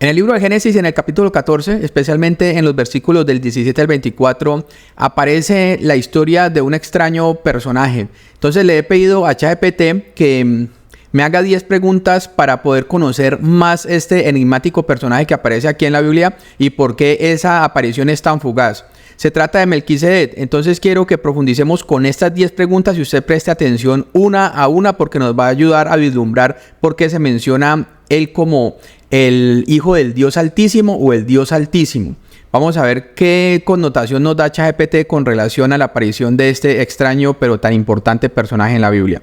En el libro de Génesis, en el capítulo 14, especialmente en los versículos del 17 al 24, aparece la historia de un extraño personaje. Entonces le he pedido a ChatGPT que me haga 10 preguntas para poder conocer más este enigmático personaje que aparece aquí en la Biblia y por qué esa aparición es tan fugaz. Se trata de Melquisedec. Entonces quiero que profundicemos con estas 10 preguntas y usted preste atención una a una porque nos va a ayudar a vislumbrar por qué se menciona él como el Hijo del Dios Altísimo o el Dios Altísimo. Vamos a ver qué connotación nos da ChatGPT con relación a la aparición de este extraño pero tan importante personaje en la Biblia.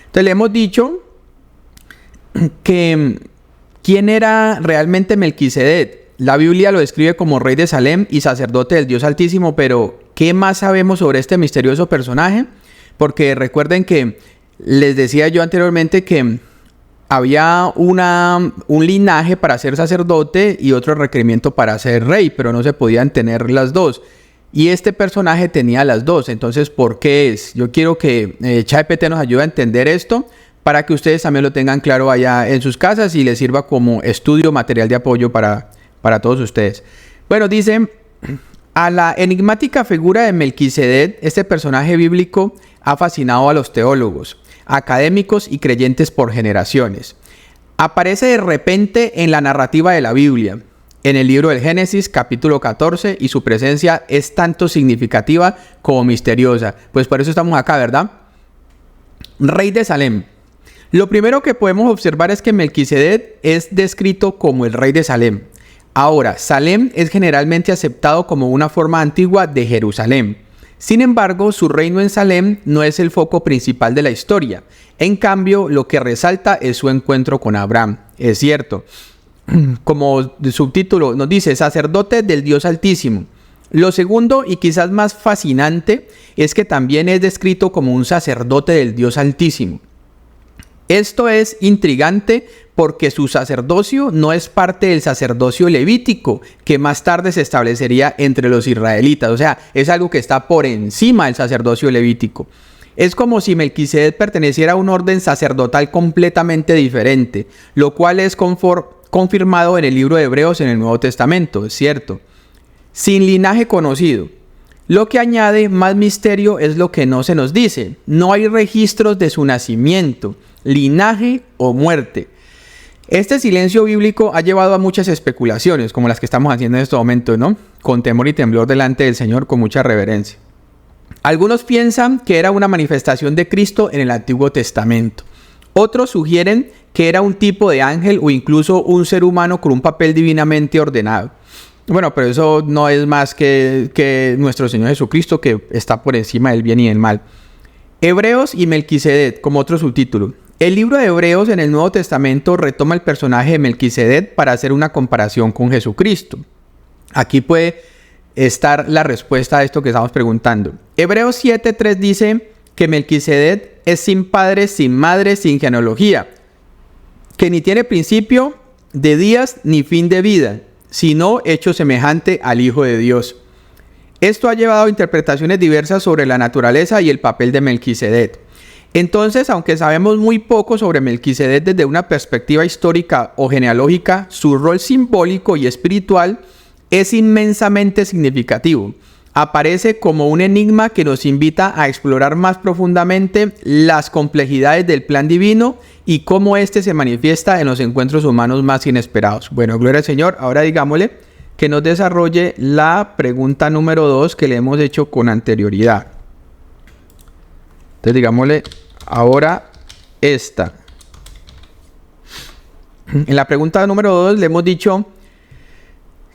Entonces le hemos dicho que ¿quién era realmente Melquisedec? La Biblia lo describe como rey de Salem y sacerdote del Dios Altísimo, pero ¿qué más sabemos sobre este misterioso personaje? Porque recuerden que les decía yo anteriormente que había un linaje para ser sacerdote y otro requerimiento para ser rey, pero no se podían tener las dos. Y este personaje tenía las dos. Entonces, ¿por qué es? Yo quiero que ChatGPT nos ayude a entender esto para que ustedes también lo tengan claro allá en sus casas y les sirva como estudio, material de apoyo para todos ustedes. Bueno, dice, a la enigmática figura de Melquisedec, este personaje bíblico ha fascinado a los teólogos, académicos y creyentes por generaciones. Aparece de repente en la narrativa de la Biblia, en el libro del Génesis, capítulo 14, y su presencia es tanto significativa como misteriosa. Pues por eso estamos acá, ¿verdad? Rey de Salem. Lo primero que podemos observar es que Melquisedec es descrito como el rey de Salem. Ahora, Salem es generalmente aceptado como una forma antigua de Jerusalén. Sin embargo, su reino en Salem no es el foco principal de la historia. En cambio, lo que resalta es su encuentro con Abraham. Es cierto, como el subtítulo nos dice, sacerdote del Dios Altísimo. Lo segundo y quizás más fascinante es que también es descrito como un sacerdote del Dios Altísimo. Esto es intrigante porque su sacerdocio no es parte del sacerdocio levítico que más tarde se establecería entre los israelitas. O sea, es algo que está por encima del sacerdocio levítico. Es como si Melquisedec perteneciera a un orden sacerdotal completamente diferente, lo cual es confirmado en el libro de Hebreos en el Nuevo Testamento, es cierto. Sin linaje conocido. Lo que añade más misterio es lo que no se nos dice. No hay registros de su nacimiento, linaje o muerte. Este silencio bíblico ha llevado a muchas especulaciones, como las que estamos haciendo en este momento, ¿no? Con temor y temblor delante del Señor, con mucha reverencia. Algunos piensan que era una manifestación de Cristo en el Antiguo Testamento. Otros sugieren que era un tipo de ángel o incluso un ser humano con un papel divinamente ordenado. Bueno, pero eso no es más que nuestro Señor Jesucristo, que está por encima del bien y del mal. Hebreos y Melquisedec, como otro subtítulo. El libro de Hebreos en el Nuevo Testamento retoma el personaje de Melquisedec para hacer una comparación con Jesucristo. Aquí puede estar la respuesta a esto que estamos preguntando. Hebreos 7:3 dice que Melquisedec es sin padre, sin madre, sin genealogía, que ni tiene principio de días ni fin de vida, sino hecho semejante al Hijo de Dios. Esto ha llevado a interpretaciones diversas sobre la naturaleza y el papel de Melquisedec. Entonces, aunque sabemos muy poco sobre Melquisedec desde una perspectiva histórica o genealógica, su rol simbólico y espiritual es inmensamente significativo. Aparece como un enigma que nos invita a explorar más profundamente las complejidades del plan divino y cómo éste se manifiesta en los encuentros humanos más inesperados. Bueno, gloria al Señor. Ahora digámosle que nos desarrolle la pregunta número 2 que le hemos hecho con anterioridad. Entonces digámosle ahora esta. En la pregunta número 2 le hemos dicho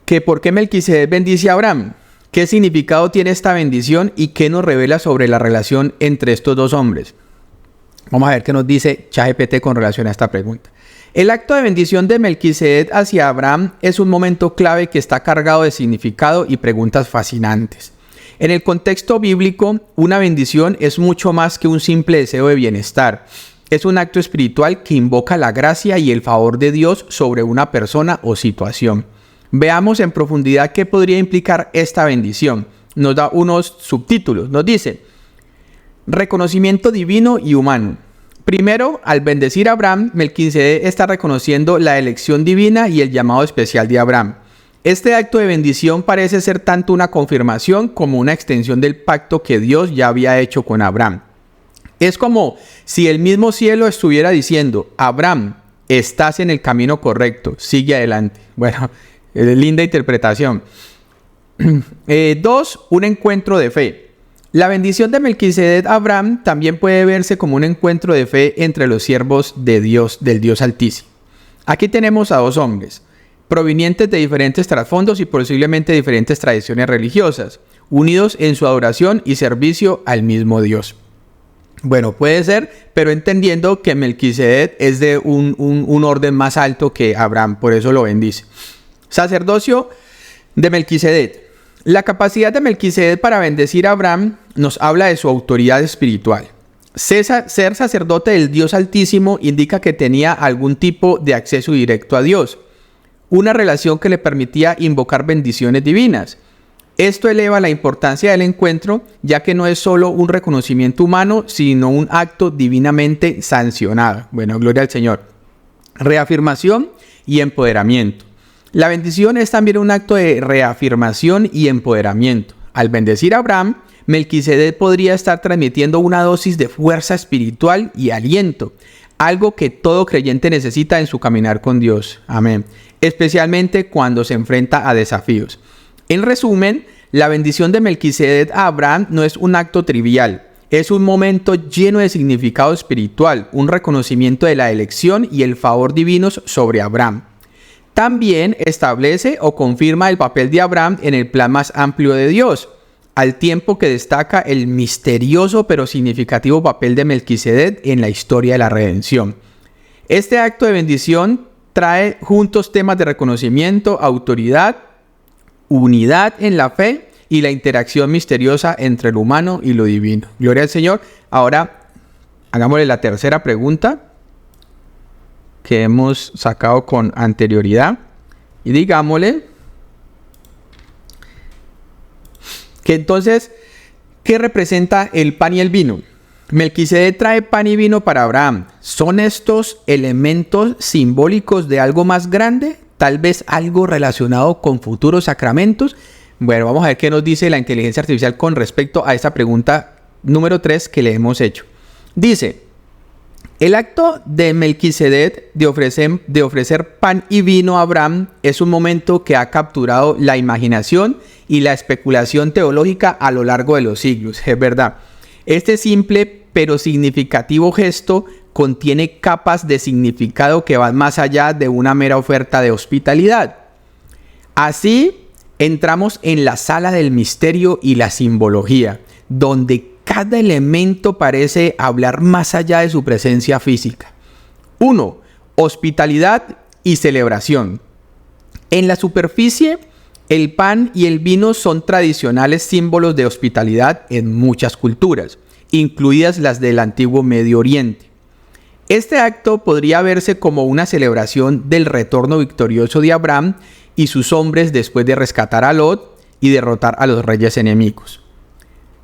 que por qué Melquisedec bendice a Abraham. ¿Qué significado tiene esta bendición y qué nos revela sobre la relación entre estos dos hombres? Vamos a ver qué nos dice ChatGPT con relación a esta pregunta. El acto de bendición de Melquisedec hacia Abraham es un momento clave que está cargado de significado y preguntas fascinantes. En el contexto bíblico, una bendición es mucho más que un simple deseo de bienestar. Es un acto espiritual que invoca la gracia y el favor de Dios sobre una persona o situación. Veamos en profundidad qué podría implicar esta bendición. Nos da unos subtítulos. Nos dice: reconocimiento divino y humano. Primero, al bendecir a Abraham, Melquisedec está reconociendo la elección divina y el llamado especial de Abraham. Este acto de bendición parece ser tanto una confirmación como una extensión del pacto que Dios ya había hecho con Abraham. Es como si el mismo cielo estuviera diciendo: Abraham, estás en el camino correcto, sigue adelante. Bueno, linda interpretación. 2. Un encuentro de fe. La bendición de Melquisedec a Abraham también puede verse como un encuentro de fe entre los siervos de Dios, del Dios Altísimo. Aquí tenemos a dos hombres, provenientes de diferentes trasfondos y posiblemente diferentes tradiciones religiosas, unidos en su adoración y servicio al mismo Dios. Bueno, puede ser, pero entendiendo que Melquisedec es de un orden más alto que Abraham, por eso lo bendice. Sacerdocio de Melquisedec. La capacidad de Melquisedec para bendecir a Abraham nos habla de su autoridad espiritual. Ser sacerdote del Dios Altísimo indica que tenía algún tipo de acceso directo a Dios, una relación que le permitía invocar bendiciones divinas. Esto eleva la importancia del encuentro, ya que no es solo un reconocimiento humano, sino un acto divinamente sancionado. Bueno, gloria al Señor. Reafirmación y empoderamiento. La bendición es también un acto de reafirmación y empoderamiento. Al bendecir a Abraham, Melquisedec podría estar transmitiendo una dosis de fuerza espiritual y aliento, algo que todo creyente necesita en su caminar con Dios. Amén. Especialmente cuando se enfrenta a desafíos. En resumen, la bendición de Melquisedec a Abraham no es un acto trivial. Es un momento lleno de significado espiritual, un reconocimiento de la elección y el favor divinos sobre Abraham. También establece o confirma el papel de Abraham en el plan más amplio de Dios, al tiempo que destaca el misterioso pero significativo papel de Melquisedec en la historia de la redención. Este acto de bendición trae juntos temas de reconocimiento, autoridad, unidad en la fe y la interacción misteriosa entre lo humano y lo divino. Gloria al Señor. Ahora, hagámosle la tercera pregunta que hemos sacado con anterioridad y digámosle que entonces, ¿qué representa el pan y el vino? Melquisedec trae pan y vino para Abraham. ¿Son estos elementos simbólicos de algo más grande? Tal vez algo relacionado con futuros sacramentos. Bueno, vamos a ver qué nos dice la inteligencia artificial con respecto a esta pregunta número 3 que le hemos hecho. Dice: el acto de Melquisedec de ofrecer pan y vino a Abraham es un momento que ha capturado la imaginación y la especulación teológica a lo largo de los siglos. Es verdad. Este simple pero significativo gesto contiene capas de significado que van más allá de una mera oferta de hospitalidad. Así, entramos en la sala del misterio y la simbología, donde cada elemento parece hablar más allá de su presencia física. 1. Hospitalidad y celebración. En la superficie, el pan y el vino son tradicionales símbolos de hospitalidad en muchas culturas, incluidas las del antiguo Medio Oriente. Este acto podría verse como una celebración del retorno victorioso de Abraham y sus hombres después de rescatar a Lot y derrotar a los reyes enemigos.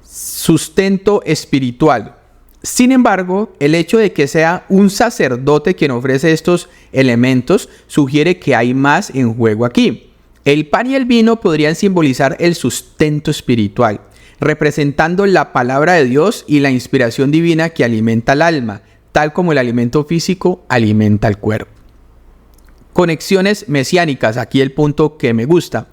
Sustento espiritual. Sin embargo, el hecho de que sea un sacerdote quien ofrece estos elementos sugiere que hay más en juego aquí. El pan y el vino podrían simbolizar el sustento espiritual, representando la palabra de Dios y la inspiración divina que alimenta el alma, tal como el alimento físico alimenta el cuerpo. Conexiones mesiánicas, aquí el punto que me gusta.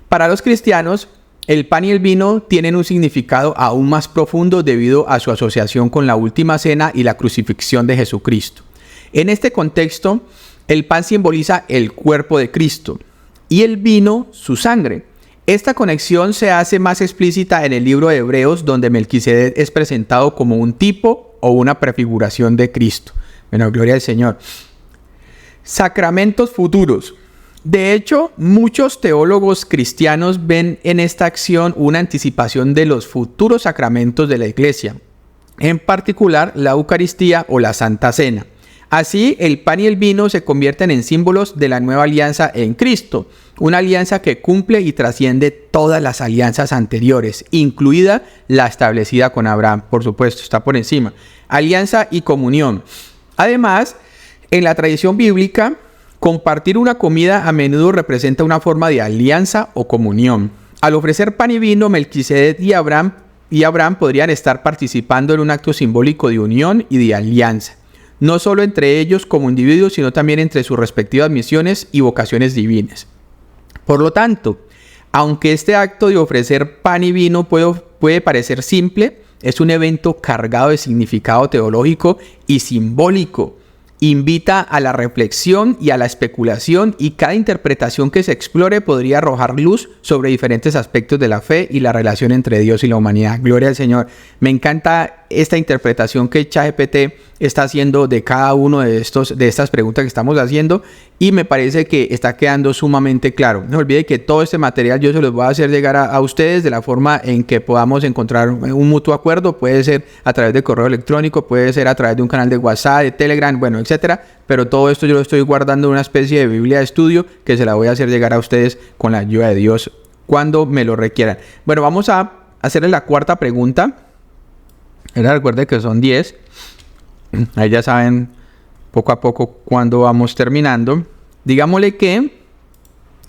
Para los cristianos, el pan y el vino tienen un significado aún más profundo debido a su asociación con la última cena y la crucifixión de Jesucristo. En este contexto, el pan simboliza el cuerpo de Cristo y el vino su sangre. Esta conexión se hace más explícita en el libro de Hebreos, donde Melquisedec es presentado como un tipo o una prefiguración de Cristo. Bueno, gloria al Señor. Sacramentos futuros. De hecho, muchos teólogos cristianos ven en esta acción una anticipación de los futuros sacramentos de la Iglesia, en particular la Eucaristía o la Santa Cena. Así, el pan y el vino se convierten en símbolos de la nueva alianza en Cristo, una alianza que cumple y trasciende todas las alianzas anteriores, incluida la establecida con Abraham, por supuesto, está por encima. Alianza y comunión. Además, en la tradición bíblica, compartir una comida a menudo representa una forma de alianza o comunión. Al ofrecer pan y vino, Melquisedec y Abraham podrían estar participando en un acto simbólico de unión y de alianza, no solo entre ellos como individuos, sino también entre sus respectivas misiones y vocaciones divinas. Por lo tanto, aunque este acto de ofrecer pan y vino puede parecer simple, es un evento cargado de significado teológico y simbólico. Invita a la reflexión y a la especulación, y cada interpretación que se explore podría arrojar luz sobre diferentes aspectos de la fe y la relación entre Dios y la humanidad. Gloria al Señor. Me encanta esta interpretación que ChatGPT está haciendo de cada uno de estas preguntas que estamos haciendo, y me parece que está quedando sumamente claro. No olvide que todo este material yo se los voy a hacer llegar a ustedes de la forma en que podamos encontrar un mutuo acuerdo. Puede ser a través de correo electrónico, puede ser a través de un canal de WhatsApp, de Telegram, bueno, etcétera. Pero todo esto yo lo estoy guardando en una especie de Biblia de estudio que se la voy a hacer llegar a ustedes con la ayuda de Dios cuando me lo requieran. Bueno, vamos a hacerle la cuarta pregunta. Recuerde que son 10. Ahí ya saben poco a poco cuando vamos terminando. Digámosle que,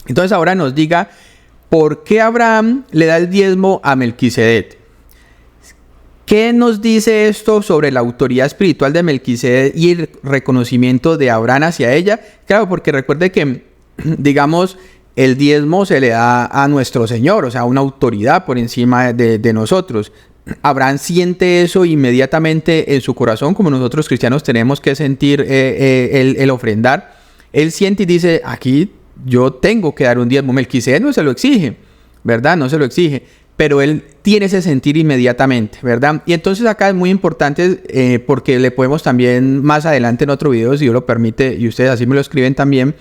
entonces ahora nos diga por qué Abraham le da el diezmo a Melquisedec. ¿Qué nos dice esto sobre la autoridad espiritual de Melquisedec y el reconocimiento de Abraham hacia ella? Claro, porque recuerde que, digamos, el diezmo se le da a nuestro Señor, o sea, una autoridad por encima de nosotros. Abraham siente eso inmediatamente en su corazón, como nosotros cristianos tenemos que sentir el ofrendar. Él siente y dice, aquí yo tengo que dar un diezmo. Melquisedec no se lo exige, ¿verdad? No se lo exige, pero él tiene ese sentir inmediatamente, ¿verdad? Y entonces acá es muy importante porque le podemos también más adelante en otro video, si Dios lo permite, y ustedes así me lo escriben también,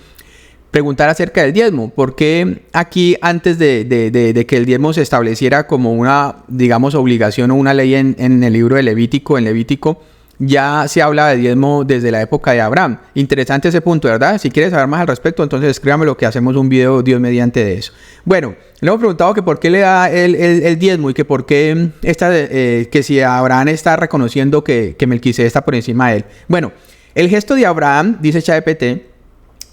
preguntar acerca del diezmo. Porque aquí, antes de que el diezmo se estableciera como una, digamos, obligación o una ley en el libro de Levítico, ya se habla de diezmo desde la época de Abraham. Interesante ese punto, ¿verdad? Si quieres saber más al respecto, entonces escríbame lo que hacemos un video, Dios mediante, de eso. Bueno, le hemos preguntado que por qué le da el diezmo y que por qué que si Abraham está reconociendo que Melquisedec está por encima de él. Bueno, el gesto de Abraham, dice ChatGPT,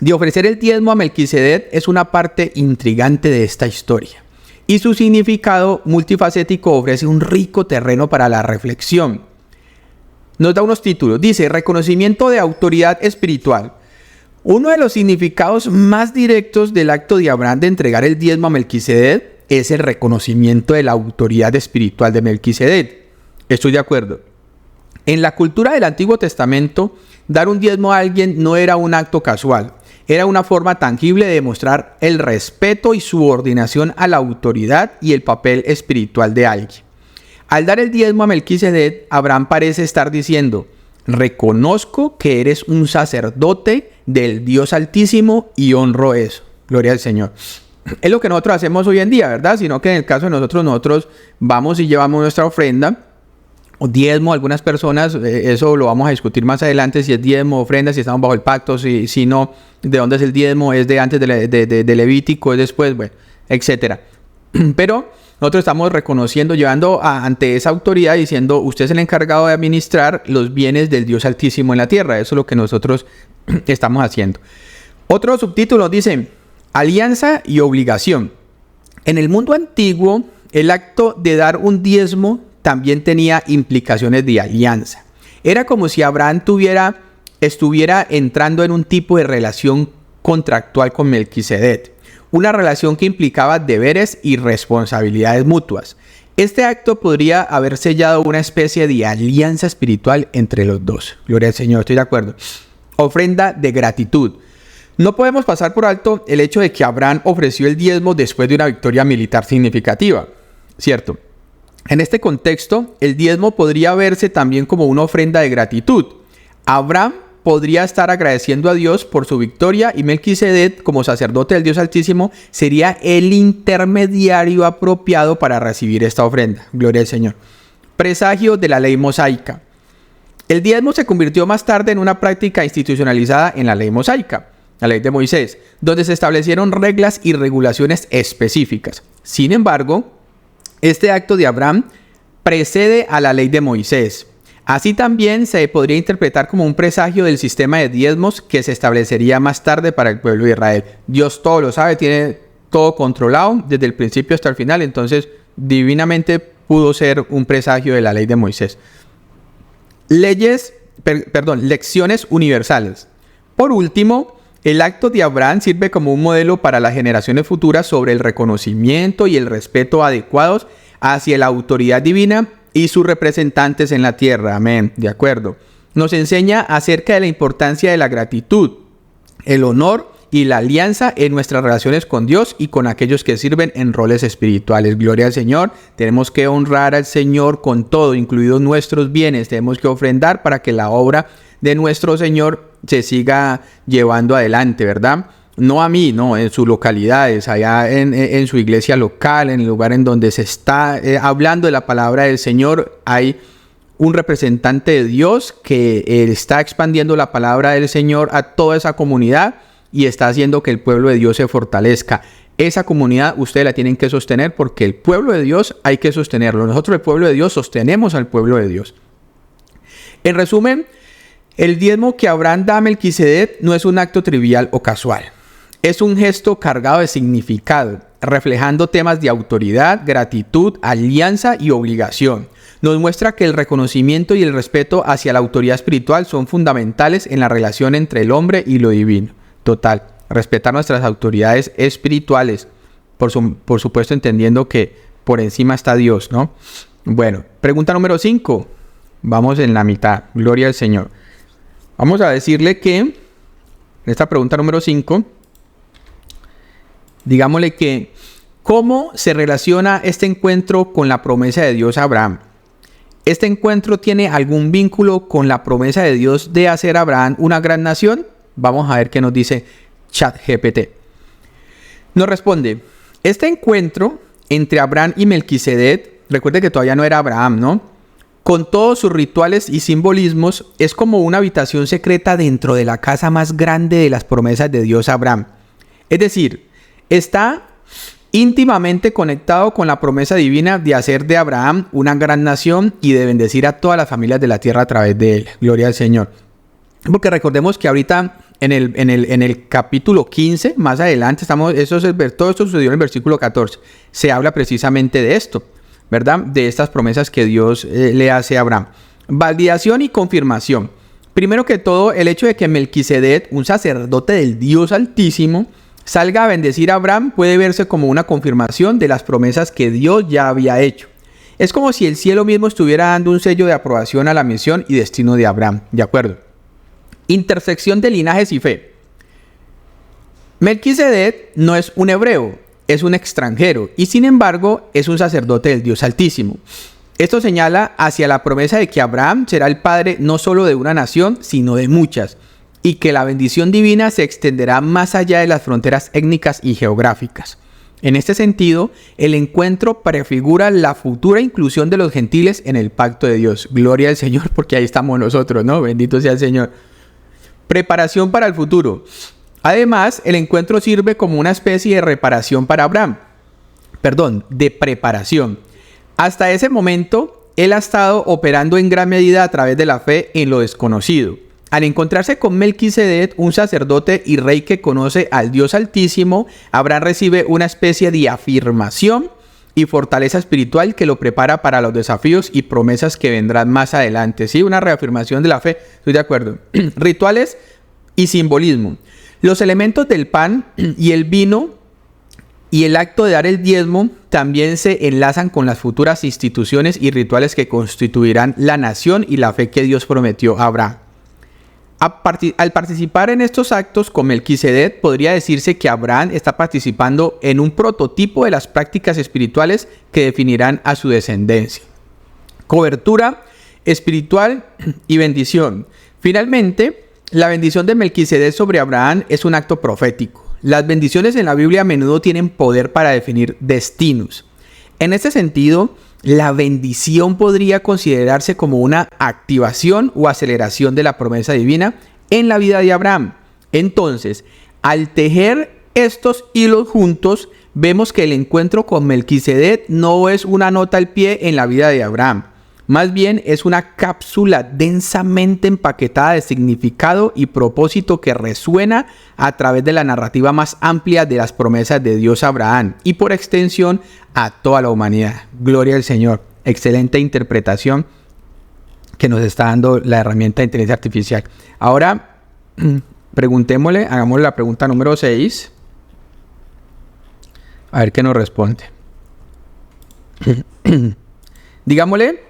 de ofrecer el diezmo a Melquisedec es una parte intrigante de esta historia, y su significado multifacético ofrece un rico terreno para la reflexión. Nos da unos títulos. Dice, reconocimiento de autoridad espiritual. Uno de los significados más directos del acto de Abraham de entregar el diezmo a Melquisedec es el reconocimiento de la autoridad espiritual de Melquisedec. Estoy de acuerdo. En la cultura del Antiguo Testamento, dar un diezmo a alguien no era un acto casual. Era una forma tangible de demostrar el respeto y subordinación a la autoridad y el papel espiritual de alguien. Al dar el diezmo a Melquisedec, Abraham parece estar diciendo, reconozco que eres un sacerdote del Dios Altísimo y honro eso. Gloria al Señor. Es lo que nosotros hacemos hoy en día, ¿verdad? Sino que en el caso de nosotros vamos y llevamos nuestra ofrenda, o diezmo. Algunas personas, eso lo vamos a discutir más adelante, si es diezmo, ofrenda, si estamos bajo el pacto, si no, de dónde es el diezmo, es de antes de Levítico, es después, bueno, etcétera. Pero nosotros estamos reconociendo, llevando ante esa autoridad, diciendo, usted es el encargado de administrar los bienes del Dios Altísimo en la tierra. Eso es lo que nosotros estamos haciendo. Otro subtítulo dice, alianza y obligación. En el mundo antiguo, el acto de dar un diezmo también tenía implicaciones de alianza. Era como si Abraham estuviera entrando en un tipo de relación contractual con Melquisedec. Una relación que implicaba deberes y responsabilidades mutuas. Este acto podría haber sellado una especie de alianza espiritual entre los dos. Gloria al Señor, estoy de acuerdo. Ofrenda de gratitud. No podemos pasar por alto el hecho de que Abraham ofreció el diezmo después de una victoria militar significativa, ¿cierto? En este contexto, el diezmo podría verse también como una ofrenda de gratitud. Abraham podría estar agradeciendo a Dios por su victoria, y Melquisedec, como sacerdote del Dios Altísimo, sería el intermediario apropiado para recibir esta ofrenda. Gloria al Señor. Presagio de la ley mosaica. El diezmo se convirtió más tarde en una práctica institucionalizada en la ley mosaica, la ley de Moisés, donde se establecieron reglas y regulaciones específicas. Sin embargo, este acto de Abraham precede a la ley de Moisés. Así también se podría interpretar como un presagio del sistema de diezmos que se establecería más tarde para el pueblo de Israel. Dios todo lo sabe, tiene todo controlado desde el principio hasta el final, entonces divinamente pudo ser un presagio de la ley de Moisés. Lecciones universales. Por último, el acto de Abraham sirve como un modelo para las generaciones futuras sobre el reconocimiento y el respeto adecuados hacia la autoridad divina y sus representantes en la tierra. Amén. De acuerdo. Nos enseña acerca de la importancia de la gratitud, el honor y la alianza en nuestras relaciones con Dios y con aquellos que sirven en roles espirituales. Gloria al Señor. Tenemos que honrar al Señor con todo, incluidos nuestros bienes. Tenemos que ofrendar para que la obra de nuestro Señor se siga llevando adelante, ¿verdad? No a mí, no, en sus localidades, allá en su iglesia local, en el lugar en donde se está hablando de la palabra del Señor, hay un representante de Dios que está expandiendo la palabra del Señor a toda esa comunidad y está haciendo que el pueblo de Dios se fortalezca. Esa comunidad ustedes la tienen que sostener porque el pueblo de Dios hay que sostenerlo. Nosotros, el pueblo de Dios, sostenemos al pueblo de Dios. En resumen, el diezmo que Abraham da a Melquisedec no es un acto trivial o casual. Es un gesto cargado de significado, reflejando temas de autoridad, gratitud, alianza y obligación. Nos muestra que el reconocimiento y el respeto hacia la autoridad espiritual son fundamentales en la relación entre el hombre y lo divino. Total, respetar nuestras autoridades espirituales, por supuesto entendiendo que por encima está Dios, ¿no? Bueno, pregunta número 5. Vamos en la mitad. Gloria al Señor. Vamos a decirle que en esta pregunta número 5, digámosle que ¿cómo se relaciona este encuentro con la promesa de Dios a Abraham? ¿Este encuentro tiene algún vínculo con la promesa de Dios de hacer a Abraham una gran nación? Vamos a ver qué nos dice ChatGPT. Nos responde, este encuentro entre Abraham y Melquisedec, recuerde que todavía no era Abraham, ¿no? Con todos sus rituales y simbolismos, es como una habitación secreta dentro de la casa más grande de las promesas de Dios a Abraham. Es decir, está íntimamente conectado con la promesa divina de hacer de Abraham una gran nación y de bendecir a todas las familias de la tierra a través de él. Gloria al Señor. Porque recordemos que ahorita en el capítulo 15, más adelante, todo esto sucedió en el versículo 14, se habla precisamente de esto, ¿verdad? De estas promesas que Dios le hace a Abraham. Validación y confirmación. Primero que todo, el hecho de que Melquisedec, un sacerdote del Dios Altísimo, salga a bendecir a Abraham puede verse como una confirmación de las promesas que Dios ya había hecho. Es como si el cielo mismo estuviera dando un sello de aprobación a la misión y destino de Abraham. ¿De acuerdo? Intersección de linajes y fe. Melquisedec no es un hebreo, es un extranjero y sin embargo es un sacerdote del Dios Altísimo. Esto señala hacia la promesa de que Abraham será el padre no solo de una nación, sino de muchas, y que la bendición divina se extenderá más allá de las fronteras étnicas y geográficas. En este sentido, el encuentro prefigura la futura inclusión de los gentiles en el pacto de Dios. Gloria al Señor, porque ahí estamos nosotros, ¿no? Bendito sea el Señor. Preparación para el futuro. Además, el encuentro sirve como una especie de reparación para Abraham. De preparación. Hasta ese momento, él ha estado operando en gran medida a través de la fe en lo desconocido. Al encontrarse con Melquisedec, un sacerdote y rey que conoce al Dios Altísimo, Abraham recibe una especie de afirmación y fortaleza espiritual que lo prepara para los desafíos y promesas que vendrán más adelante. Sí, una reafirmación de la fe, estoy de acuerdo. Rituales y simbolismo. Los elementos del pan y el vino y el acto de dar el diezmo también se enlazan con las futuras instituciones y rituales que constituirán la nación y la fe que Dios prometió a Abraham. Al participar en estos actos con Melquisedec, podría decirse que Abraham está participando en un prototipo de las prácticas espirituales que definirán a su descendencia. Cobertura espiritual y bendición. Finalmente, la bendición de Melquisedec sobre Abraham es un acto profético. Las bendiciones en la Biblia a menudo tienen poder para definir destinos. En este sentido, la bendición podría considerarse como una activación o aceleración de la promesa divina en la vida de Abraham. Entonces, al tejer estos hilos juntos, vemos que el encuentro con Melquisedec no es una nota al pie en la vida de Abraham. Más bien es una cápsula densamente empaquetada de significado y propósito que resuena a través de la narrativa más amplia de las promesas de Dios a Abraham y por extensión a toda la humanidad. Gloria al Señor. Excelente interpretación que nos está dando la herramienta de inteligencia artificial. Ahora, preguntémosle, hagámosle la pregunta número 6. A ver qué nos responde. Digámosle,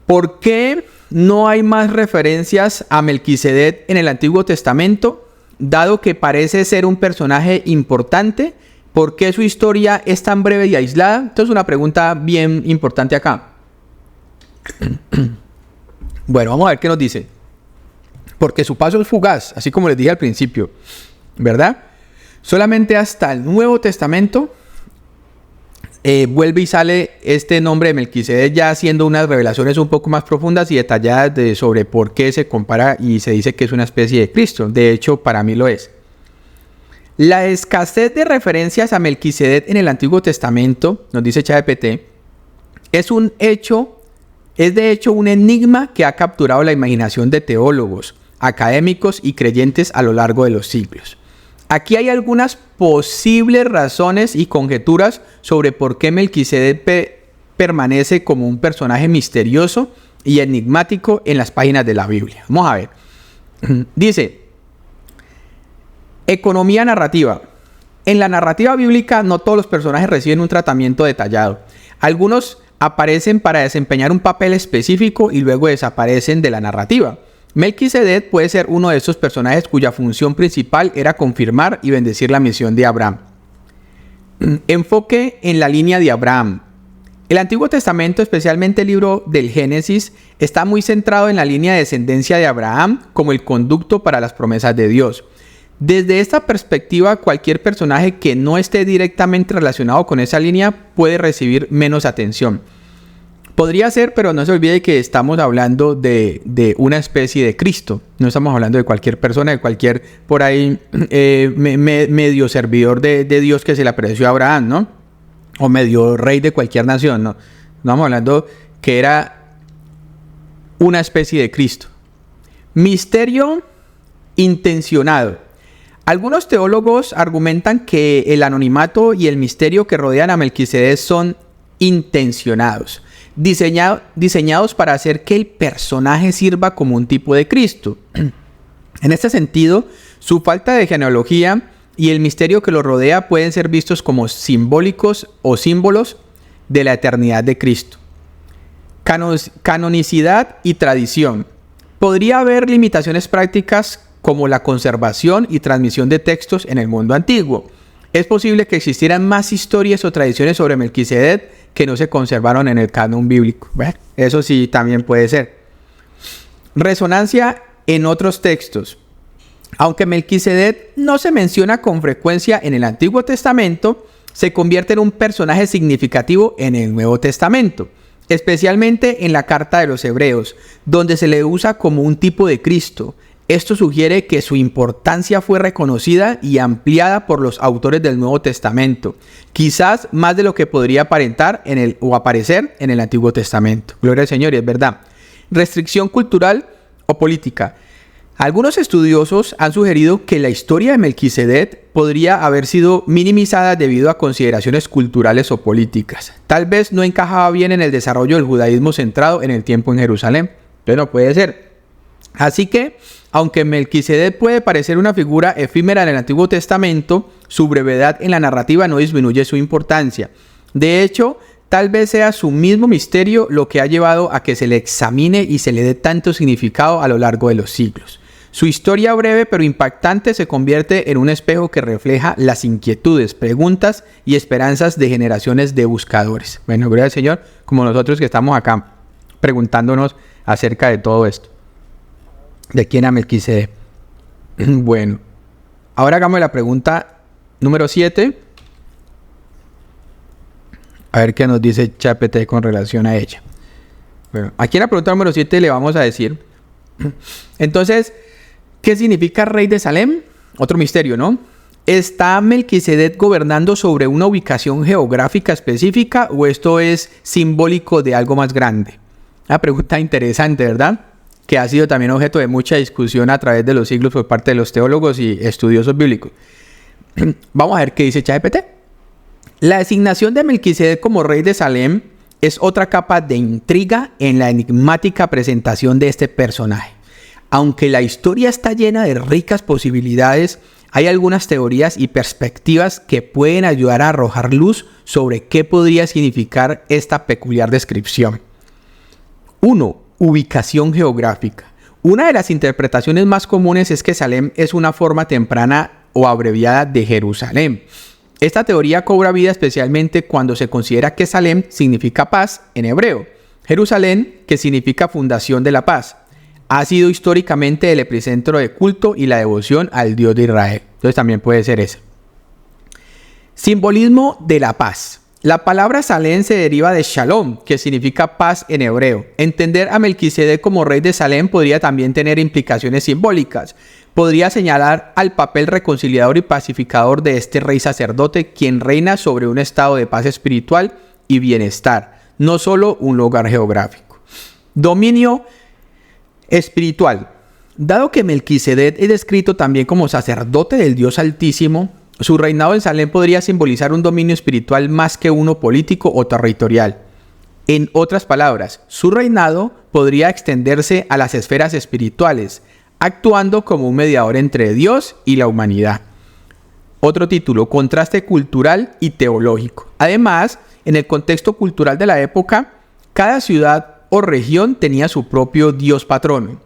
¿por qué no hay más referencias a Melquisedec en el Antiguo Testamento? Dado que parece ser un personaje importante, ¿por qué su historia es tan breve y aislada? Entonces, una pregunta bien importante acá. Bueno, vamos a ver qué nos dice. Porque su paso es fugaz, así como les dije al principio, ¿verdad? Solamente hasta el Nuevo Testamento vuelve y sale este nombre de Melquisedec, ya haciendo unas revelaciones un poco más profundas y detalladas sobre por qué se compara y se dice que es una especie de Cristo. De hecho, para mí lo es. La escasez de referencias a Melquisedec en el Antiguo Testamento, nos dice ChatGPT, es de hecho un enigma que ha capturado la imaginación de teólogos, académicos y creyentes a lo largo de los siglos. Aquí hay algunas posibles razones y conjeturas sobre por qué Melquisedec permanece como un personaje misterioso y enigmático en las páginas de la Biblia. Vamos a ver. Dice, economía narrativa. En la narrativa bíblica no todos los personajes reciben un tratamiento detallado. Algunos aparecen para desempeñar un papel específico y luego desaparecen de la narrativa. Melquisedec puede ser uno de esos personajes cuya función principal era confirmar y bendecir la misión de Abraham. Enfoque en la línea de Abraham. El Antiguo Testamento, especialmente el libro del Génesis, está muy centrado en la línea de descendencia de Abraham como el conducto para las promesas de Dios. Desde esta perspectiva, cualquier personaje que no esté directamente relacionado con esa línea puede recibir menos atención. Podría ser, pero no se olvide que estamos hablando de una especie de Cristo. No estamos hablando de cualquier persona, de cualquier por ahí medio servidor de Dios que se le apareció a Abraham, ¿no? O medio rey de cualquier nación, ¿no? Estamos hablando que era una especie de Cristo. Misterio intencionado. Algunos teólogos argumentan que el anonimato y el misterio que rodean a Melquisedec son intencionados. Diseñados para hacer que el personaje sirva como un tipo de Cristo. En este sentido, su falta de genealogía y el misterio que lo rodea pueden ser vistos como simbólicos o símbolos de la eternidad de Cristo. Canonicidad y tradición. Podría haber limitaciones prácticas como la conservación y transmisión de textos en el mundo antiguo. Es posible que existieran más historias o tradiciones sobre Melquisedec que no se conservaron en el canon bíblico. Bueno, eso sí también puede ser. Resonancia en otros textos. Aunque Melquisedec no se menciona con frecuencia en el Antiguo Testamento, se convierte en un personaje significativo en el Nuevo Testamento, especialmente en la Carta de los Hebreos, donde se le usa como un tipo de Cristo. Esto sugiere que su importancia fue reconocida y ampliada por los autores del Nuevo Testamento, quizás más de lo que podría aparentar o aparecer en el Antiguo Testamento. Gloria al Señor, y es verdad. Restricción cultural o política. Algunos estudiosos han sugerido que la historia de Melquisedec podría haber sido minimizada debido a consideraciones culturales o políticas. Tal vez no encajaba bien en el desarrollo del judaísmo centrado en el tiempo en Jerusalén. Pero no puede ser. Así que, aunque Melquisedec puede parecer una figura efímera en el Antiguo Testamento, su brevedad en la narrativa no disminuye su importancia. De hecho, tal vez sea su mismo misterio lo que ha llevado a que se le examine y se le dé tanto significado a lo largo de los siglos. Su historia breve pero impactante se convierte en un espejo que refleja las inquietudes, preguntas y esperanzas de generaciones de buscadores. Bueno, gloria al Señor, como nosotros que estamos acá preguntándonos acerca de todo esto. ¿De quién era Melquisedec? Bueno, ahora hagamos la pregunta número 7. A ver qué nos dice ChatGPT con relación a ella. Bueno, aquí en la pregunta número 7 le vamos a decir. Entonces, ¿qué significa rey de Salem? Otro misterio, ¿no? ¿Está Melquisedec gobernando sobre una ubicación geográfica específica o esto es simbólico de algo más grande? Una pregunta interesante, ¿verdad? Que ha sido también objeto de mucha discusión a través de los siglos por parte de los teólogos y estudiosos bíblicos. Vamos a ver qué dice ChatGPT. La designación de Melquisedec como rey de Salem es otra capa de intriga en la enigmática presentación de este personaje. Aunque la historia está llena de ricas posibilidades, hay algunas teorías y perspectivas que pueden ayudar a arrojar luz sobre qué podría significar esta peculiar descripción. 1. Ubicación geográfica. Una de las interpretaciones más comunes es que Salem es una forma temprana o abreviada de Jerusalén. Esta teoría cobra vida especialmente cuando se considera que Salem significa paz en hebreo. Jerusalén, que significa fundación de la paz, ha sido históricamente el epicentro de culto y la devoción al Dios de Israel. Entonces también puede ser eso. Simbolismo de la paz. La palabra Salem se deriva de Shalom, que significa paz en hebreo. Entender a Melquisedec como rey de Salem podría también tener implicaciones simbólicas. Podría señalar al papel reconciliador y pacificador de este rey sacerdote, quien reina sobre un estado de paz espiritual y bienestar, no solo un lugar geográfico. Dominio espiritual. Dado que Melquisedec es descrito también como sacerdote del Dios Altísimo, su reinado en Salem podría simbolizar un dominio espiritual más que uno político o territorial. En otras palabras, su reinado podría extenderse a las esferas espirituales, actuando como un mediador entre Dios y la humanidad. Otro título, contraste cultural y teológico. Además, en el contexto cultural de la época, cada ciudad o región tenía su propio Dios patrono.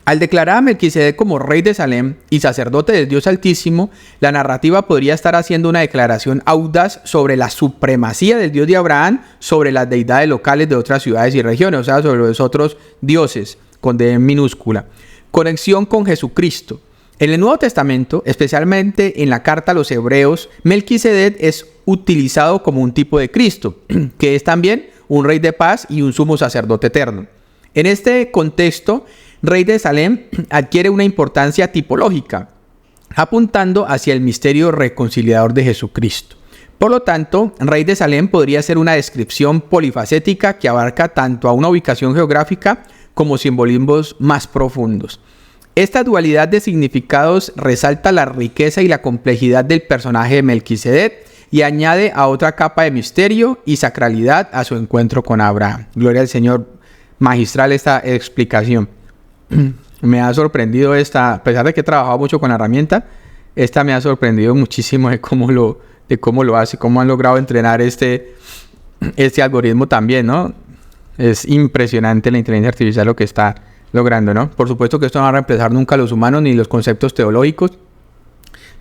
Al declarar a Melquisedec como rey de Salem y sacerdote del Dios Altísimo, la narrativa podría estar haciendo una declaración audaz sobre la supremacía del Dios de Abraham sobre las deidades locales de otras ciudades y regiones, o sea, sobre los otros dioses, con D minúscula. Conexión con Jesucristo. En el Nuevo Testamento, especialmente en la carta a los Hebreos, Melquisedec es utilizado como un tipo de Cristo, que es también un rey de paz y un sumo sacerdote eterno. En este contexto, rey de Salem adquiere una importancia tipológica, apuntando hacia el misterio reconciliador de Jesucristo. Por lo tanto, rey de Salem podría ser una descripción polifacética que abarca tanto a una ubicación geográfica como simbolismos más profundos. Esta dualidad de significados resalta la riqueza y la complejidad del personaje de Melquisedec y añade a otra capa de misterio y sacralidad a su encuentro con Abraham. Gloria al Señor. Magistral esta explicación. Me ha sorprendido esta, a pesar de que he trabajado mucho con la herramienta, esta me ha sorprendido muchísimo de cómo lo hace, cómo han logrado entrenar este algoritmo también, ¿no? Es impresionante la inteligencia artificial lo que está logrando, ¿no? Por supuesto que esto no va a reemplazar nunca a los humanos ni los conceptos teológicos.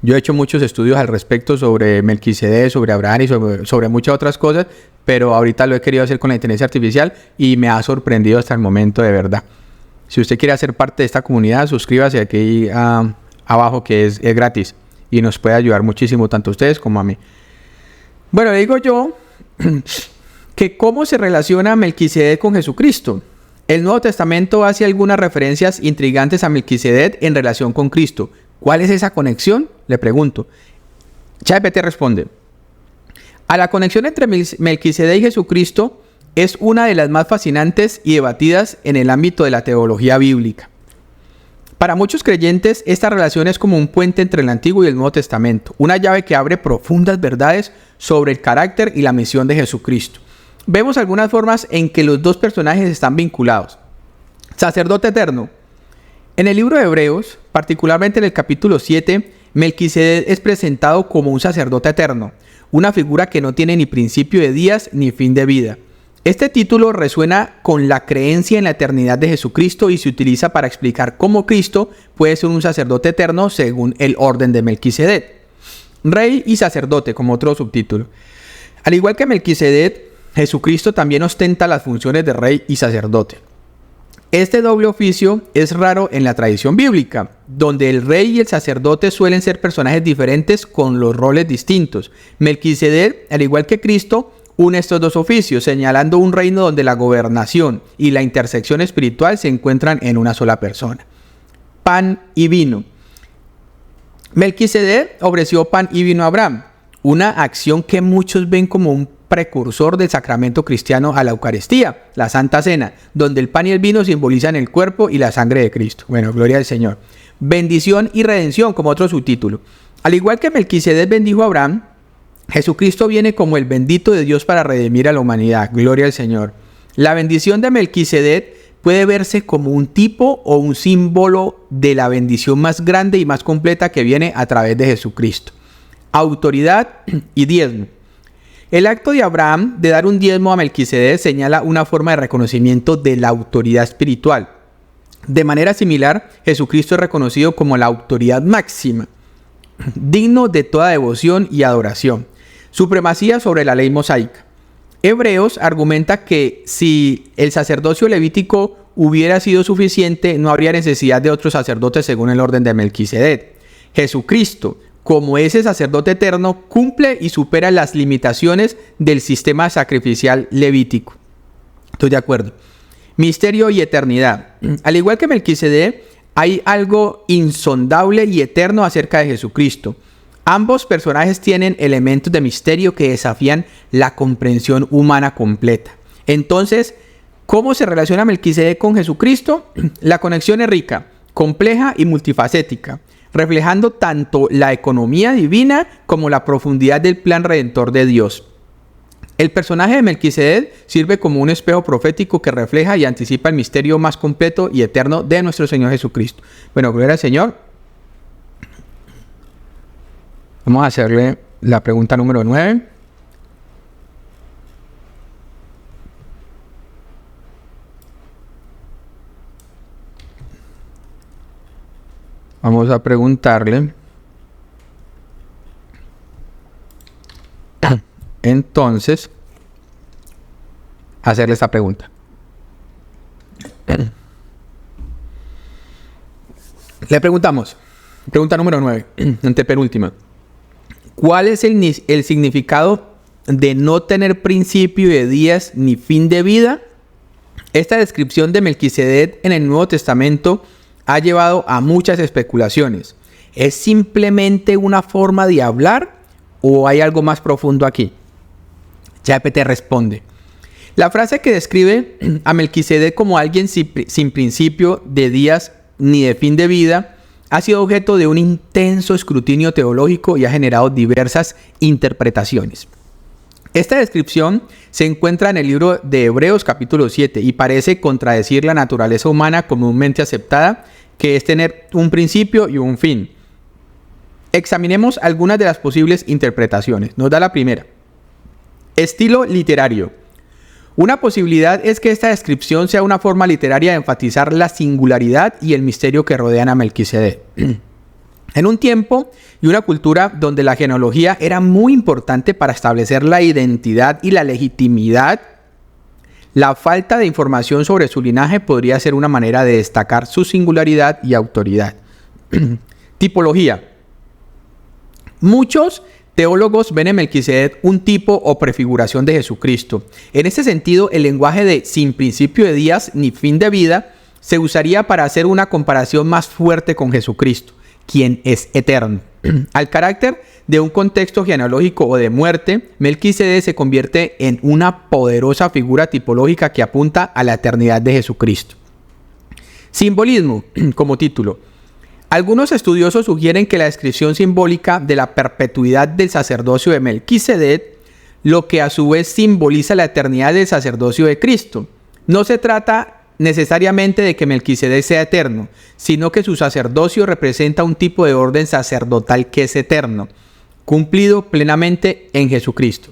Yo he hecho muchos estudios al respecto sobre Melquisedec, sobre Abraham y sobre muchas otras cosas, pero ahorita lo he querido hacer con la inteligencia artificial y me ha sorprendido hasta el momento, de verdad. Si usted quiere hacer parte de esta comunidad, suscríbase aquí abajo, que es gratis y nos puede ayudar muchísimo tanto a ustedes como a mí. Bueno, le digo yo que cómo se relaciona Melquisedec con Jesucristo. El Nuevo Testamento hace algunas referencias intrigantes a Melquisedec en relación con Cristo. ¿Cuál es esa conexión? Le pregunto. ChatGPT responde: a la conexión entre Melquisedec y Jesucristo es una de las más fascinantes y debatidas en el ámbito de la teología bíblica. Para muchos creyentes, esta relación es como un puente entre el Antiguo y el Nuevo Testamento, una llave que abre profundas verdades sobre el carácter y la misión de Jesucristo. Vemos algunas formas en que los dos personajes están vinculados. Sacerdote eterno. En el libro de Hebreos, particularmente en el capítulo 7, Melquisedec es presentado como un sacerdote eterno, una figura que no tiene ni principio de días ni fin de vida. Este título resuena con la creencia en la eternidad de Jesucristo y se utiliza para explicar cómo Cristo puede ser un sacerdote eterno según el orden de Melquisedec. Rey y sacerdote como otro subtítulo. Al igual que Melquisedec, Jesucristo también ostenta las funciones de rey y sacerdote. Este doble oficio es raro en la tradición bíblica, donde el rey y el sacerdote suelen ser personajes diferentes con los roles distintos. Melquisedec, al igual que Cristo, une estos dos oficios, señalando un reino donde la gobernación y la intersección espiritual se encuentran en una sola persona. Pan y vino. Melquisedec ofreció pan y vino a Abraham, una acción que muchos ven como un precursor del sacramento cristiano a la Eucaristía, la Santa Cena, donde el pan y el vino simbolizan el cuerpo y la sangre de Cristo. Bueno, gloria al Señor. Bendición y redención como otro subtítulo. Al igual que Melquisedec bendijo a Abraham, Jesucristo viene como el bendito de Dios para redimir a la humanidad. Gloria al Señor. La bendición de Melquisedec puede verse como un tipo o un símbolo de la bendición más grande y más completa que viene a través de Jesucristo. Autoridad y diezmo. El acto de Abraham de dar un diezmo a Melquisedec señala una forma de reconocimiento de la autoridad espiritual. De manera similar, Jesucristo es reconocido como la autoridad máxima, digno de toda devoción y adoración. Supremacía sobre la ley mosaica. Hebreos argumenta que si el sacerdocio levítico hubiera sido suficiente, no habría necesidad de otros sacerdotes según el orden de Melquisedec. Jesucristo, como ese sacerdote eterno, cumple y supera las limitaciones del sistema sacrificial levítico. Estoy de acuerdo. Misterio y eternidad. Al igual que Melquisedec, hay algo insondable y eterno acerca de Jesucristo. Ambos personajes tienen elementos de misterio que desafían la comprensión humana completa. Entonces, ¿cómo se relaciona Melquisedec con Jesucristo? La conexión es rica, compleja y multifacética, reflejando tanto la economía divina como la profundidad del plan redentor de Dios. El personaje de Melquisedec sirve como un espejo profético que refleja y anticipa el misterio más completo y eterno de nuestro Señor Jesucristo. Bueno, gloria al Señor. Vamos a hacerle la pregunta número 9. Vamos a preguntarle. Entonces, hacerle esta pregunta. Le preguntamos, pregunta número 9, antepenúltima. ¿Cuál es el significado de no tener principio de días ni fin de vida? Esta descripción de Melquisedec en el Nuevo Testamento ha llevado a muchas especulaciones. ¿Es simplemente una forma de hablar o hay algo más profundo aquí? ChatGPT responde. La frase que describe a Melquisedec como alguien sin principio de días ni de fin de vida ha sido objeto de un intenso escrutinio teológico y ha generado diversas interpretaciones. Esta descripción se encuentra en el libro de Hebreos capítulo 7 y parece contradecir la naturaleza humana comúnmente aceptada, que es tener un principio y un fin. Examinemos algunas de las posibles interpretaciones. Nos da la primera. Estilo literario. Una posibilidad es que esta descripción sea una forma literaria de enfatizar la singularidad y el misterio que rodean a Melquisedec. En un tiempo y una cultura donde la genealogía era muy importante para establecer la identidad y la legitimidad, la falta de información sobre su linaje podría ser una manera de destacar su singularidad y autoridad. Tipología. Muchos teólogos ven en Melquisedec un tipo o prefiguración de Jesucristo. En este sentido, el lenguaje de sin principio de días ni fin de vida se usaría para hacer una comparación más fuerte con Jesucristo, quien es eterno. Al carácter de un contexto genealógico o de muerte, Melquisedec se convierte en una poderosa figura tipológica que apunta a la eternidad de Jesucristo. Simbolismo, como título. Algunos estudiosos sugieren que la descripción simbólica de la perpetuidad del sacerdocio de Melquisedec, lo que a su vez simboliza la eternidad del sacerdocio de Cristo. No se trata necesariamente de que Melquisedec sea eterno, sino que su sacerdocio representa un tipo de orden sacerdotal que es eterno, cumplido plenamente en Jesucristo.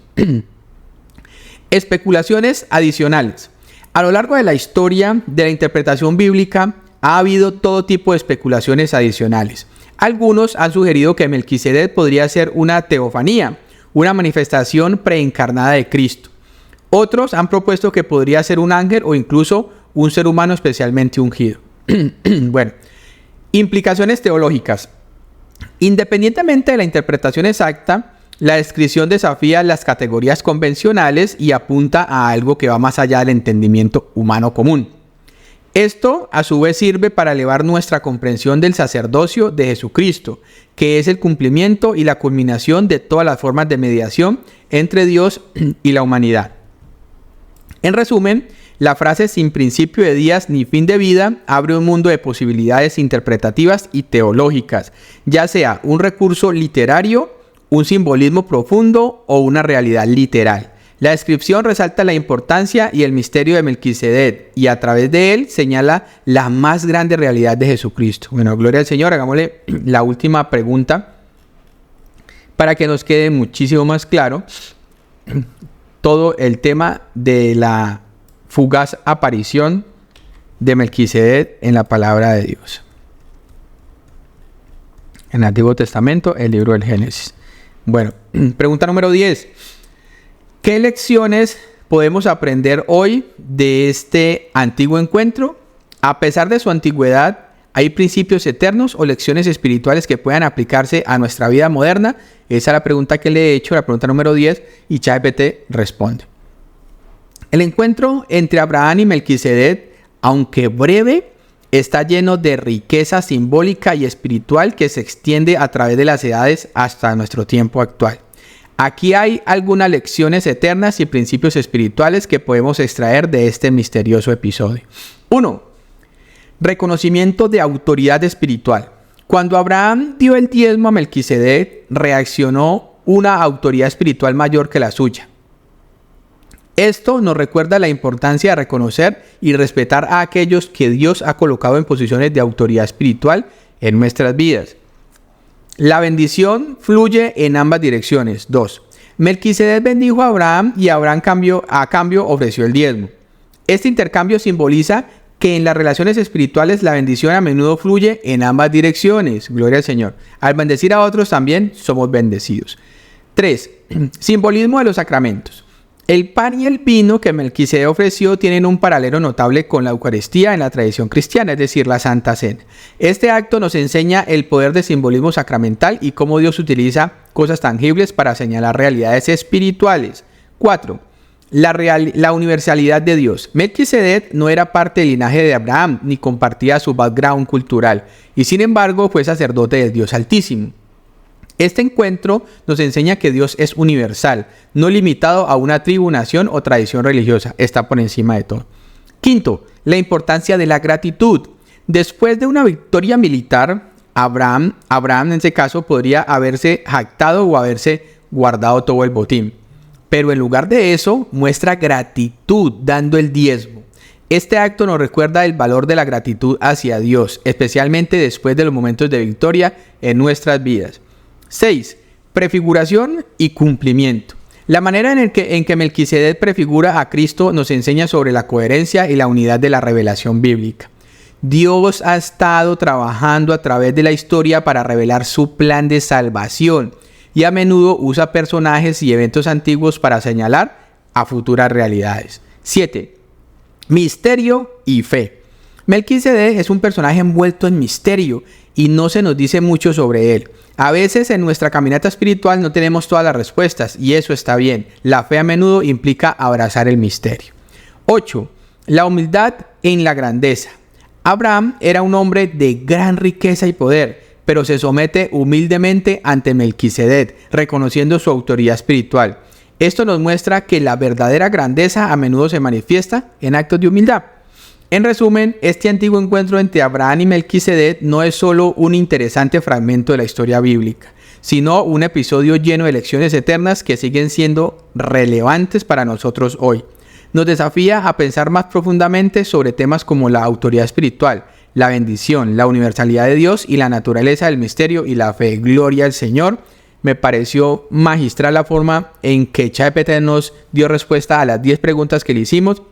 Especulaciones adicionales. A lo largo de la historia de la interpretación bíblica, ha habido todo tipo de especulaciones adicionales. Algunos han sugerido que Melquisedec podría ser una teofanía, una manifestación preencarnada de Cristo. Otros han propuesto que podría ser un ángel o incluso un ser humano especialmente ungido. Bueno, implicaciones teológicas. Independientemente de la interpretación exacta, La descripción desafía las categorías convencionales y apunta a algo que va más allá del entendimiento humano común. Esto, a su vez, sirve para elevar nuestra comprensión del sacerdocio de Jesucristo, que es el cumplimiento y la culminación de todas las formas de mediación entre Dios y la humanidad. En resumen, la frase sin principio de días ni fin de vida abre un mundo de posibilidades interpretativas y teológicas, ya sea un recurso literario, un simbolismo profundo o una realidad literal. La descripción resalta la importancia y el misterio de Melquisedec y a través de él señala la más grande realidad de Jesucristo. Bueno, gloria al Señor. Hagámosle la última pregunta para que nos quede muchísimo más claro todo el tema de la fugaz aparición de Melquisedec en la palabra de Dios. En el Antiguo Testamento, el libro del Génesis. Bueno, pregunta número 10. ¿Qué lecciones podemos aprender hoy de este antiguo encuentro? A pesar de su antigüedad, ¿hay principios eternos o lecciones espirituales que puedan aplicarse a nuestra vida moderna? Esa es la pregunta que le he hecho, la pregunta número 10, y ChatGPT responde. El encuentro entre Abraham y Melquisedec, aunque breve, está lleno de riqueza simbólica y espiritual que se extiende a través de las edades hasta nuestro tiempo actual. Aquí hay algunas lecciones eternas y principios espirituales que podemos extraer de este misterioso episodio. 1. Reconocimiento de autoridad espiritual. Cuando Abraham dio el diezmo a Melquisedec, reaccionó una autoridad espiritual mayor que la suya. Esto nos recuerda la importancia de reconocer y respetar a aquellos que Dios ha colocado en posiciones de autoridad espiritual en nuestras vidas. La bendición fluye en ambas direcciones. 2. Melquisedec bendijo a Abraham y Abraham a cambio ofreció el diezmo. Este intercambio simboliza que en las relaciones espirituales la bendición a menudo fluye en ambas direcciones. Gloria al Señor. Al bendecir a otros también somos bendecidos. 3. Simbolismo de los sacramentos. El pan y el vino que Melquisedec ofreció tienen un paralelo notable con la Eucaristía en la tradición cristiana, es decir, la Santa Cena. Este acto nos enseña el poder del simbolismo sacramental y cómo Dios utiliza cosas tangibles para señalar realidades espirituales. 4. La universalidad de Dios. Melquisedec no era parte del linaje de Abraham ni compartía su background cultural y sin embargo fue sacerdote del Dios Altísimo. Este encuentro nos enseña que Dios es universal, no limitado a una tribu, nación o tradición religiosa, está por encima de todo. 5. La importancia de la gratitud. Después de una victoria militar, Abraham en ese caso podría haberse jactado o haberse guardado todo el botín. Pero en lugar de eso, muestra gratitud dando el diezmo. Este acto nos recuerda el valor de la gratitud hacia Dios, especialmente después de los momentos de victoria en nuestras vidas. 6. Prefiguración y cumplimiento. La manera en que Melquisedec prefigura a Cristo nos enseña sobre la coherencia y la unidad de la revelación bíblica. Dios ha estado trabajando a través de la historia para revelar su plan de salvación y a menudo usa personajes y eventos antiguos para señalar a futuras realidades. 7. Misterio y fe. Melquisedec es un personaje envuelto en misterio y no se nos dice mucho sobre él. A veces en nuestra caminata espiritual no tenemos todas las respuestas y eso está bien. La fe a menudo implica abrazar el misterio. 8. La humildad en la grandeza. Abraham era un hombre de gran riqueza y poder, pero se somete humildemente ante Melquisedec, reconociendo su autoridad espiritual. Esto nos muestra que la verdadera grandeza a menudo se manifiesta en actos de humildad. En resumen, este antiguo encuentro entre Abraham y Melquisedec no es solo un interesante fragmento de la historia bíblica, sino un episodio lleno de lecciones eternas que siguen siendo relevantes para nosotros hoy. Nos desafía a pensar más profundamente sobre temas como la autoridad espiritual, la bendición, la universalidad de Dios y la naturaleza del misterio y la fe. Gloria al Señor. Me pareció magistral la forma en que ChatGPT nos dio respuesta a las 10 preguntas que le hicimos.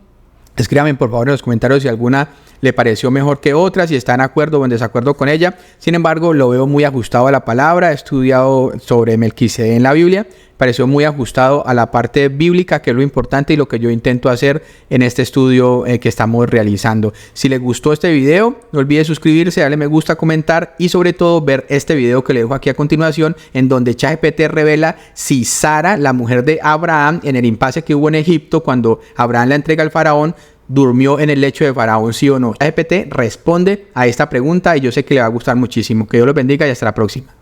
Escríbanme por favor en los comentarios si alguna le pareció mejor que otras y está en acuerdo o en desacuerdo con ella. Sin embargo, lo veo muy ajustado a la palabra. He estudiado sobre Melquisedec en la Biblia. Pareció muy ajustado a la parte bíblica, que es lo importante y lo que yo intento hacer en este estudio que estamos realizando. Si les gustó este video, no olvide suscribirse, darle me gusta, comentar y sobre todo ver este video que le dejo aquí a continuación, en donde ChatGPT revela si Sara, la mujer de Abraham, en el impasse que hubo en Egipto cuando Abraham la entrega al faraón, durmió en el lecho de faraón, sí o no. ChatGPT responde a esta pregunta y yo sé que le va a gustar muchísimo. Que Dios los bendiga y hasta la próxima.